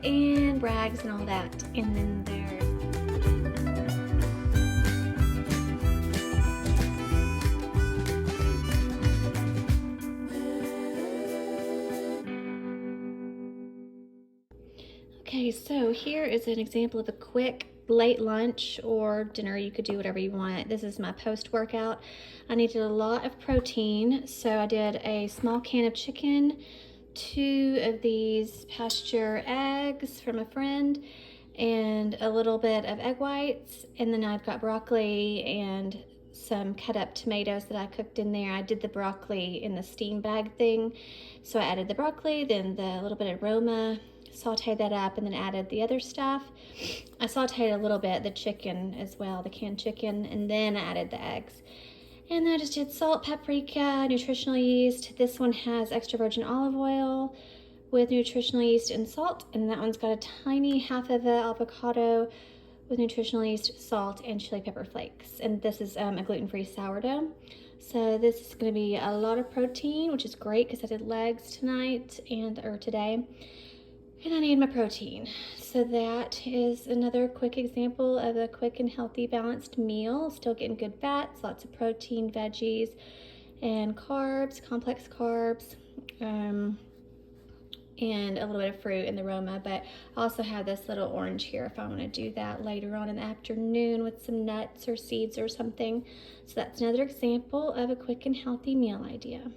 and rags and all that. And then there's okay, so here is an example of a quick late lunch or dinner. You could do whatever you want. This is my post-workout. I needed a lot of protein, so I did a small can of chicken, 2 of these pasture eggs from a friend, and a little bit of egg whites, and then I've got broccoli and some cut up tomatoes that I cooked in there. I did the broccoli in the steam bag thing, so I added the broccoli, then the little bit of aroma, sauteed that up, and then added the other stuff. I sauteed a little bit the chicken as well, the canned chicken, and then I added the eggs. And then I just did salt, paprika, nutritional yeast. This one has extra virgin olive oil with nutritional yeast and salt, and that one's got a tiny half of an avocado with nutritional yeast, salt, and chili pepper flakes. And this is a gluten-free sourdough. So this is going to be a lot of protein, which is great because I did legs tonight or today. And I need my protein. So that is another quick example of a quick and healthy balanced meal. Still getting good fats, lots of protein, veggies, and carbs, complex carbs, and a little bit of fruit and the aroma. But I also have this little orange here if I want to do that later on in the afternoon with some nuts or seeds or something. So that's another example of a quick and healthy meal idea.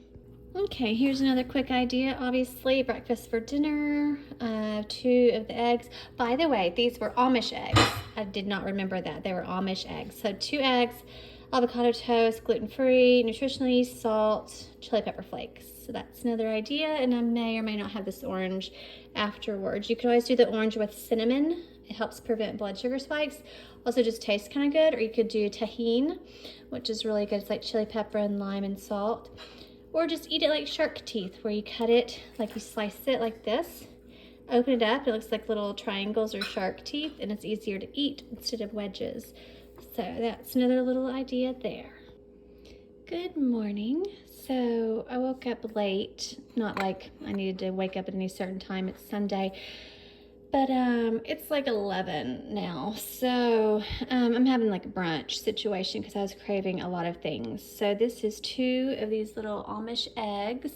Okay, here's another quick idea. Obviously, breakfast for dinner, 2 of the eggs. By the way, these were Amish eggs. I did not remember that. They were Amish eggs. So 2 eggs, avocado toast, gluten-free, nutritional yeast, salt, chili pepper flakes. So that's another idea, and I may or may not have this orange afterwards. You can always do the orange with cinnamon. It helps prevent blood sugar spikes. Also just tastes kind of good. Or you could do tahini, which is really good. It's like chili pepper and lime and salt. Or just eat it like shark teeth, where you cut it, like you slice it like this, open it up, it looks like little triangles or shark teeth, and it's easier to eat instead of wedges. So that's another little idea there. Good morning. So I woke up late, not like I needed to wake up at any certain time, it's Sunday. But it's like 11 now, so I'm having like a brunch situation because I was craving a lot of things. So this is 2 of these little Amish eggs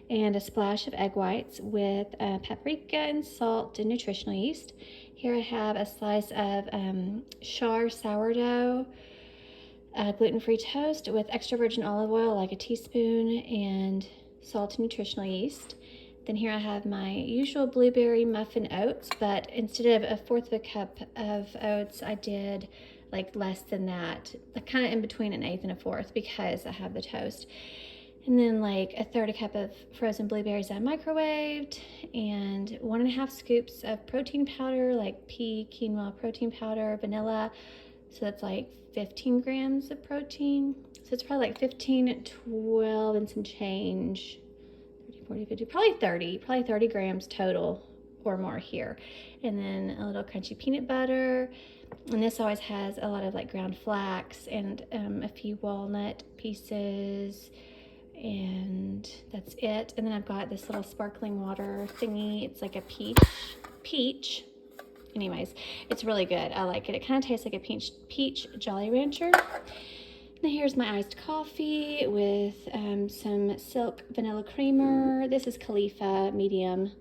and a splash of egg whites with paprika and salt and nutritional yeast. Here I have a slice of char sourdough, gluten-free toast with extra virgin olive oil, like a teaspoon, and salt and nutritional yeast. Then here I have my usual blueberry muffin oats, but instead of a 1/4 of a cup of oats, I did like less than that, kind of in between an 1/8 and a 1/4 because I have the toast. And then like a 1/3 cup of frozen blueberries I microwaved, and 1 1/2 scoops of protein powder, like pea, quinoa protein powder, vanilla. So that's like 15 grams of protein. So it's probably like 15, 12 and some change. 40, 50, probably 30 grams total or more here. And then a little crunchy peanut butter. And this always has a lot of like ground flax and a few walnut pieces. And that's it. And then I've got this little sparkling water thingy. It's like a peach. Anyways, it's really good. I like it. It kind of tastes like a peach Jolly Rancher. Now here's my iced coffee with some Silk vanilla creamer. This is Khalifa medium,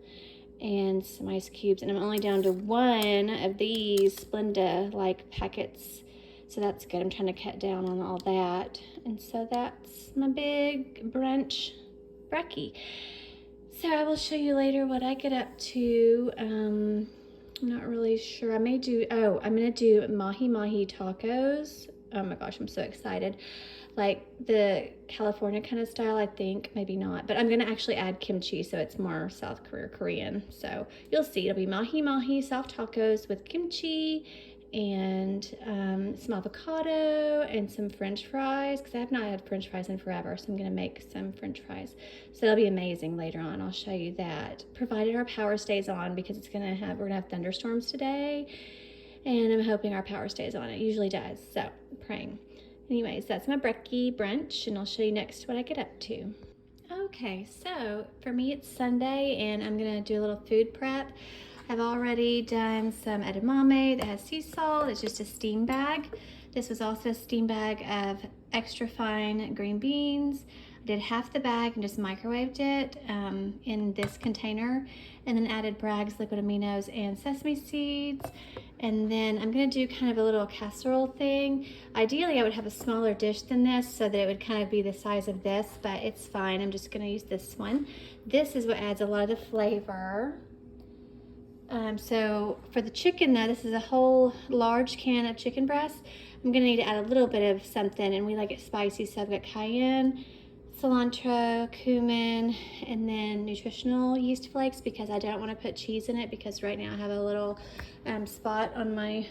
and some ice cubes. And I'm only down to 1 of these Splenda like packets, so that's good. I'm trying to cut down on all that. And so that's my big brunch brekkie. So I will show you later what I get up to. I'm not really sure. I may do, I'm gonna do mahi tacos. Oh my gosh, I'm so excited. Like the California kind of style, I think, maybe not. But I'm gonna actually add kimchi, so it's more South Korean. So you'll see, it'll be mahi soft tacos with kimchi and some avocado and some French fries, because I have not had French fries in forever, so I'm gonna make some French fries. So it'll be amazing later on. I'll show you that, provided our power stays on, because we're gonna have thunderstorms today. And I'm hoping our power stays on. It usually does, so praying. Anyways, that's my brekkie brunch, and I'll show you next what I get up to. Okay, so for me it's Sunday, and I'm gonna do a little food prep. I've already done some edamame that has sea salt. It's just a steam bag. This was also a steam bag of extra fine green beans. I did half the bag and just microwaved it in this container, and then added Bragg's liquid aminos and sesame seeds. And then I'm gonna do kind of a little casserole thing. Ideally, I would have a smaller dish than this so that it would kind of be the size of this, but it's fine. I'm just gonna use this one. This is what adds a lot of the flavor. So for the chicken though, this is a whole large can of chicken breast. I'm gonna need to add a little bit of something, and we like it spicy, so I've got cayenne, cilantro, cumin, and then nutritional yeast flakes because I don't want to put cheese in it because right now I have a little spot on my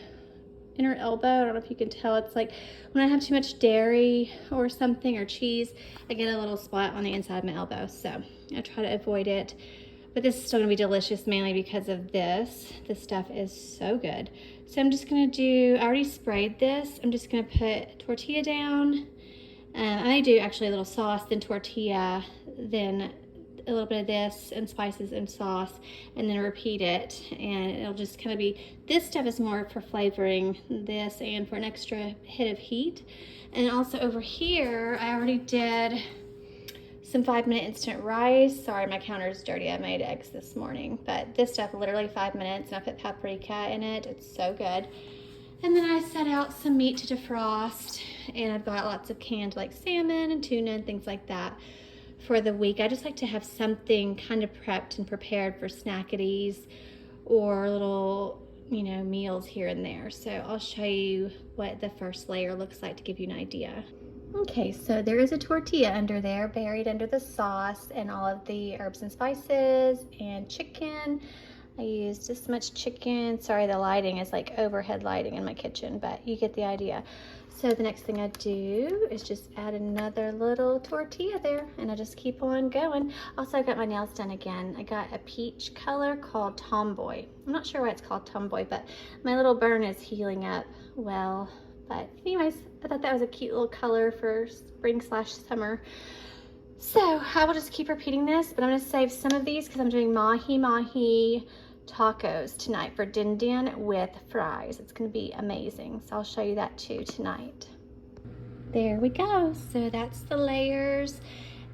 inner elbow. I don't know if you can tell. It's like when I have too much dairy or something or cheese, I get a little spot on the inside of my elbow. So I try to avoid it. But this is still gonna be delicious mainly because of this. This stuff is so good. So I'm just gonna do, I already sprayed this. I'm just gonna put tortilla down. I do actually a little sauce, then tortilla, then a little bit of this and spices and sauce, and then repeat it. And it'll just kind of be, this stuff is more for flavoring this and for an extra hit of heat. And also over here, I already did some 5-minute instant rice. Sorry, my counter is dirty. I made eggs this morning, but this stuff literally 5 minutes, and I put paprika in it. It's so good. And then I set out some meat to defrost, and I've got lots of canned like salmon and tuna and things like that for the week. I just like to have something kind of prepped and prepared for snackities or little, you know, meals here and there. So I'll show you what the first layer looks like to give you an idea. Okay, so there is a tortilla under there, buried under the sauce and all of the herbs and spices and chicken. I used this much chicken. Sorry, the lighting is like overhead lighting in my kitchen, but you get the idea. So the next thing I do is just add another little tortilla there, and I just keep on going. Also, I got my nails done again. I got a peach color called Tomboy. I'm not sure why it's called Tomboy, but my little burn is healing up well. But anyways, I thought that was a cute little color for spring/summer. So I will just keep repeating this, but I'm gonna save some of these because I'm doing mahi tacos tonight for din din with fries. It's gonna be amazing. So I'll show you that too tonight. There we go. So that's the layers.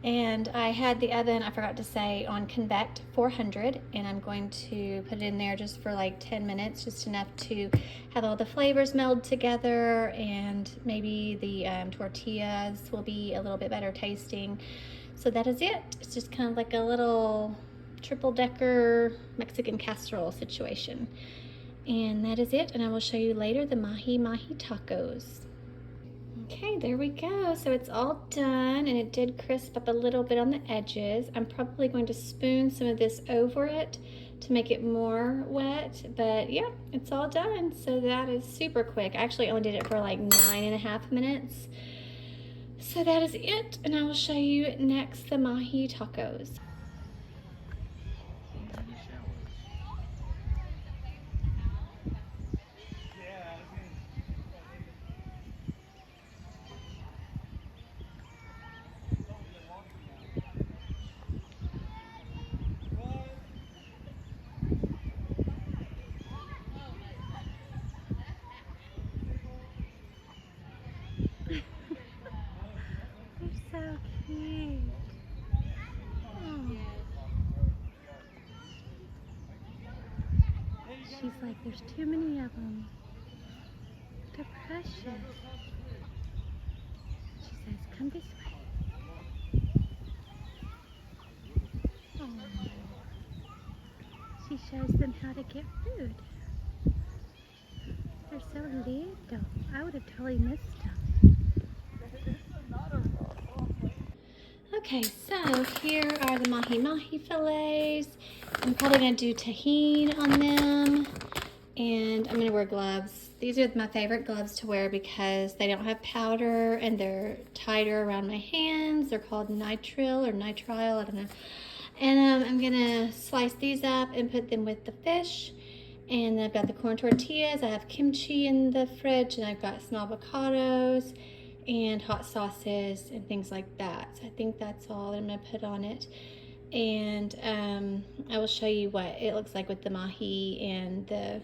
And I had the oven, I forgot to say, on convect 400, and I'm going to put it in there just for like 10 minutes, just enough to have all the flavors meld together, and maybe the tortillas will be a little bit better tasting. So that is it. It's just kind of like a little triple-decker Mexican casserole situation. And that is it, and I will show you later the mahi tacos. Okay, there we go. So it's all done, and it did crisp up a little bit on the edges. I'm probably going to spoon some of this over it to make it more wet, but yeah, it's all done. So that is super quick. I actually only did it for like 9.5 minutes. So that is it, and I will show you next the mahi tacos. So cute. Oh. She's like, there's too many of them. They're precious. She says, come this way. Oh. She shows them how to get food. They're so little. I would have totally missed them. Okay, so here are the mahi fillets. I'm probably gonna do tahini on them, and I'm gonna wear gloves. These are my favorite gloves to wear because they don't have powder and they're tighter around my hands. They're called nitrile or nitrile, I don't know. And I'm gonna slice these up and put them with the fish. And then I've got the corn tortillas. I have kimchi in the fridge, and I've got some avocados and hot sauces and things like that. So I think that's all that I'm gonna put on it. And I will show you what it looks like with the mahi and the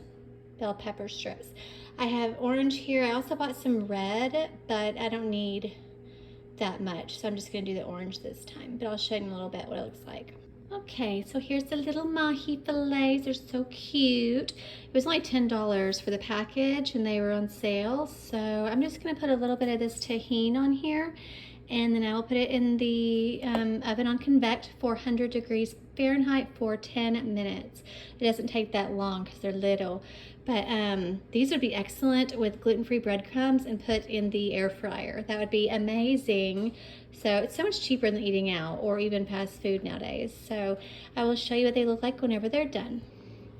bell pepper strips. I have orange here. I also bought some red, but I don't need that much, so I'm just going to do the orange this time, but I'll show you in a little bit what it looks like. Okay, so here's the little mahi fillets. They're so cute. It was only $10 for the package and they were on sale. So I'm just gonna put a little bit of this tahini on here, and then I will put it in the oven on convect, 400 degrees Fahrenheit for 10 minutes. It doesn't take that long because they're little. But these would be excellent with gluten-free breadcrumbs and put in the air fryer. That would be amazing. So it's so much cheaper than eating out or even fast food nowadays. So I will show you what they look like whenever they're done.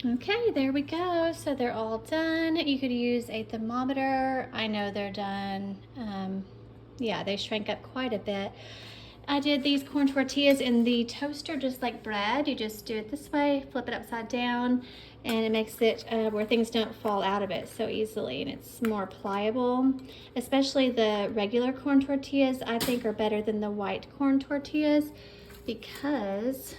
Okay, there we go. So they're all done. You could use a thermometer. I know they're done. Yeah, they shrank up quite a bit. I did these corn tortillas in the toaster just like bread. You just do it this way, flip it upside down, and it makes it where things don't fall out of it so easily, and it's more pliable. Especially the regular corn tortillas I think are better than the white corn tortillas because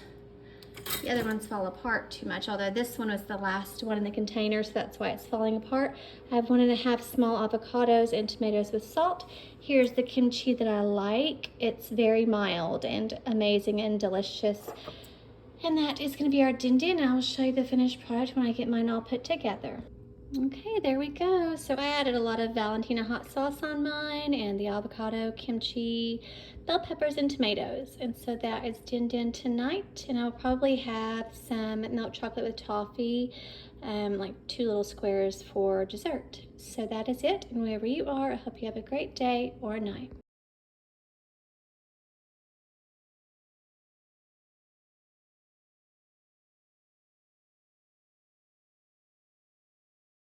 the other ones fall apart too much, although this one was the last one in the container, so that's why it's falling apart. I have 1.5 small avocados and tomatoes with salt. Here's the kimchi that I like. It's very mild and amazing and delicious. And that is going to be our din din. I'll show you the finished product when I get mine all put together. Okay, there we go. So I added a lot of Valentina hot sauce on mine and the avocado, kimchi, bell peppers, and tomatoes. And so that is din din tonight. And I'll probably have some milk chocolate with toffee, like 2 little squares for dessert. So that is it. And wherever you are, I hope you have a great day or night.